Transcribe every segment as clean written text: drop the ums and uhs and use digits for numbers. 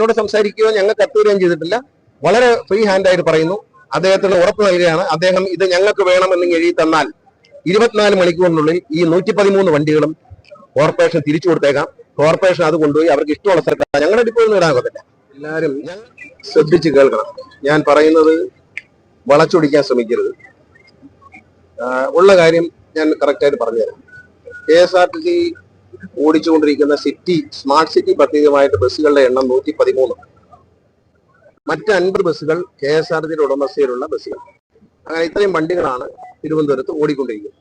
എന്നോട് സംസാരിക്കുകയോ ഞങ്ങൾക്ക് എത്തുകയും ചെയ്തിട്ടില്ല. വളരെ ഫ്രീ ഹാൻഡായിട്ട് പറയുന്നു. അദ്ദേഹത്തിന് ഉറപ്പ് നൽകുകയാണ്, അദ്ദേഹം ഇത് ഞങ്ങൾക്ക് വേണമെന്ന് എഴുതി തന്നാൽ 24 മണിക്കൂറിനുള്ളിൽ ഈ 113 വണ്ടികളും കോർപ്പറേഷൻ തിരിച്ചു കൊടുത്തേക്കാം. കോർപ്പറേഷൻ അത് കൊണ്ടുപോയി അവർക്ക് ഇഷ്ടമുള്ള സ്ഥലത്ത് ഞങ്ങളുടെ ഡിപ്പോയിൽ നിന്ന് ഇടാകത്തില്ല. എല്ലാവരും ശ്രദ്ധിച്ച് കേൾക്കണം. ഞാൻ പറയുന്നത് വളച്ചൊടിക്കാൻ ശ്രമിക്കരുത്. ഉള്ള കാര്യം ഞാൻ കറക്റ്റായിട്ട് പറഞ്ഞുതരാം. KSRTC ഓടിച്ചുകൊണ്ടിരിക്കുന്ന സ്മാർട്ട് സിറ്റി പദ്ധതിയുമായിട്ട് ബസ്സുകളുടെ എണ്ണം 113. മറ്റ് 50 ബസ്സുകൾ KSRTCയുടെ ഉടമസ്ഥയിലുള്ള ബസ്സുകൾ. അങ്ങനെ ഇത്രയും വണ്ടികളാണ് തിരുവനന്തപുരത്ത് ഓടിക്കൊണ്ടിരിക്കുന്നത്.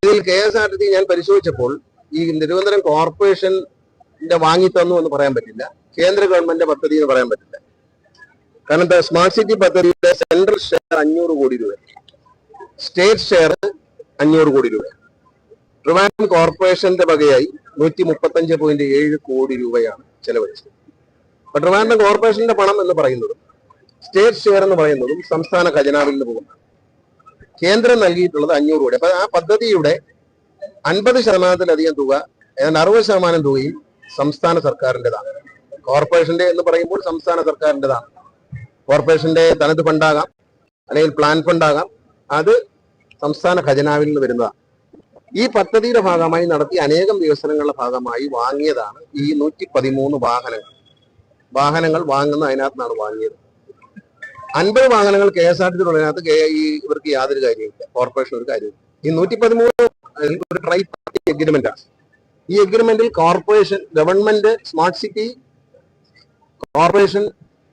ഇതിൽ KSRTC ഞാൻ പരിശോധിച്ചപ്പോൾ ഈ തിരുവനന്തപുരം കോർപ്പറേഷന്റെ വാങ്ങിത്തന്നു എന്ന് പറയാൻ പറ്റില്ല, കേന്ദ്ര ഗവൺമെന്റ് പദ്ധതി എന്ന് പറയാൻ പറ്റില്ല. കാരണം സ്മാർട്ട് സിറ്റി പദ്ധതിയുടെ സെൻട്രൽ ഷെയർ 500 കോടി രൂപ, സ്റ്റേറ്റ് ഷെയർ 500 കോടി രൂപ. ട്രിവാൻഡ്രം കോർപ്പറേഷന്റെ വകയായി 135.7 കോടി രൂപയാണ് ചെലവഴിച്ചത്. അപ്പൊ ട്രിവാൻഡ്രം കോർപ്പറേഷന്റെ പണം എന്ന് പറയുന്നതും സ്റ്റേറ്റ് ഷെയർ എന്ന് പറയുന്നതും സംസ്ഥാന ഖജനാവിൽ നിന്ന് പോകുന്നു. കേന്ദ്രം നൽകിയിട്ടുള്ളത് 500 കോടി. അപ്പൊ ആ പദ്ധതിയുടെ 50% തുക, ഏതാണ്ട് 60% തുകയും സംസ്ഥാന സർക്കാരിൻ്റെതാണ്. കോർപ്പറേഷന്റെ എന്ന് പറയുമ്പോൾ സംസ്ഥാന സർക്കാരിൻ്റെതാണ്. കോർപ്പറേഷന്റെ തനത് ഫണ്ടാകാം, അല്ലെങ്കിൽ പ്ലാൻ ഫണ്ടാകാം, അത് സംസ്ഥാന ഖജനാവിൽ നിന്ന് വരുന്നതാണ്. ഈ പദ്ധതിയുടെ ഭാഗമായി നടത്തിയ അനേകം വികസനങ്ങളുടെ ഭാഗമായി വാങ്ങിയതാണ് ഈ 113 വാഹനങ്ങൾ വാങ്ങുന്ന അതിനകത്താണ് വാങ്ങിയത്. 50 വാഹനങ്ങൾ KSRTC ഉള്ളതിനകത്ത് ഇവർക്ക് യാതൊരു കാര്യമില്ല, കോർപ്പറേഷൻ ഒരു കാര്യമില്ല. ഈ 113 ഒരു ട്രൈ പാർട്ടി എഗ്രിമെന്റ് ആണ്. ഈ എഗ്രിമെന്റിൽ corporation, government, smart city corporation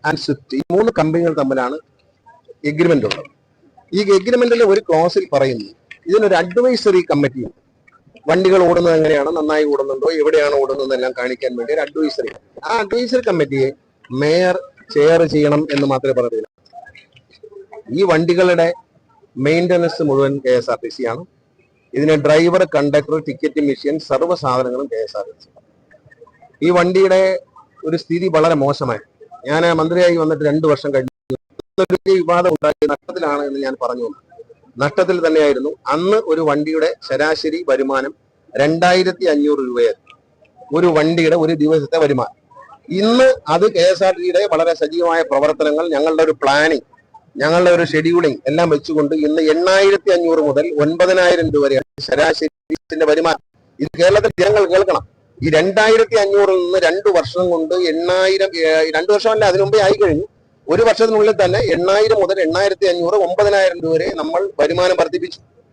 and swift, ഈ 3 കമ്പനികൾ തമ്മിലാണ് എഗ്രിമെന്റ് ഉള്ളത്. ഈ എഗ്രിമെന്റിലെ ഒരു ക്ലോസിൽ പറയുന്നു, ഇതിനൊരു അഡ്വൈസറി കമ്മിറ്റി ഉണ്ട്. വണ്ടികൾ ഓടുന്നത് എങ്ങനെയാണ്, നന്നായി ഓടുന്നുണ്ടോ, എവിടെയാണ് ഓടുന്നതെന്നെല്ലാം കാണിക്കാൻ വേണ്ടി ഒരു അഡ്വൈസറി. ആ അഡ്വൈസറി കമ്മിറ്റിയെ മേയർ ചെയർ ചെയ്യണം എന്ന് മാത്രമേ പറഞ്ഞില്ല. ഈ വണ്ടികളുടെ മെയിൻ്റനൻസ് മുഴുവൻ KSRTC ആണ്. ഇതിന് ഡ്രൈവർ, കണ്ടക്ടർ, ടിക്കറ്റ് മെഷീൻ, സർവ്വ സാധനങ്ങളും KSRTC. ഈ വണ്ടിയുടെ ഒരു സ്ഥിതി വളരെ മോശമായി. ഞാൻ മന്ത്രിയായി വന്നിട്ട് 2 വർഷം കഴിഞ്ഞു. വിവാദം ഉണ്ടാക്കിയ നഷ്ടത്തിലാണ് എന്ന് ഞാൻ പറഞ്ഞു. നഷ്ടത്തിൽ തന്നെയായിരുന്നു. അന്ന് ഒരു വണ്ടിയുടെ ശരാശരി വരുമാനം 2500 രൂപയായിരുന്നു, ഒരു വണ്ടിയുടെ ഒരു ദിവസത്തെ വരുമാനം. ഇന്ന് അത് KSRTCയുടെ വളരെ സജീവമായ പ്രവർത്തനങ്ങൾ, ഞങ്ങളുടെ ഒരു പ്ലാനിങ്, ഞങ്ങളുടെ ഒരു ഷെഡ്യൂളിംഗ് എല്ലാം വെച്ചുകൊണ്ട് ഇന്ന് 8500 മുതൽ 9000 രൂപ വരെയാണ് ശരാശരി വരുമാനം. ഇത് കേരളത്തിൽ ജനങ്ങൾ കേൾക്കണം. ഈ 2500-ൽ നിന്ന് 2 വർഷം കൊണ്ട് 8000, 2 വർഷമല്ല, അതിനു മുമ്പേ ആയി കഴിഞ്ഞു. 1 വർഷത്തിനുള്ളിൽ തന്നെ 8000 മുതൽ 8500, 9000 രൂപ വരെ നമ്മൾ വരുമാനം വർദ്ധിപ്പിച്ചു.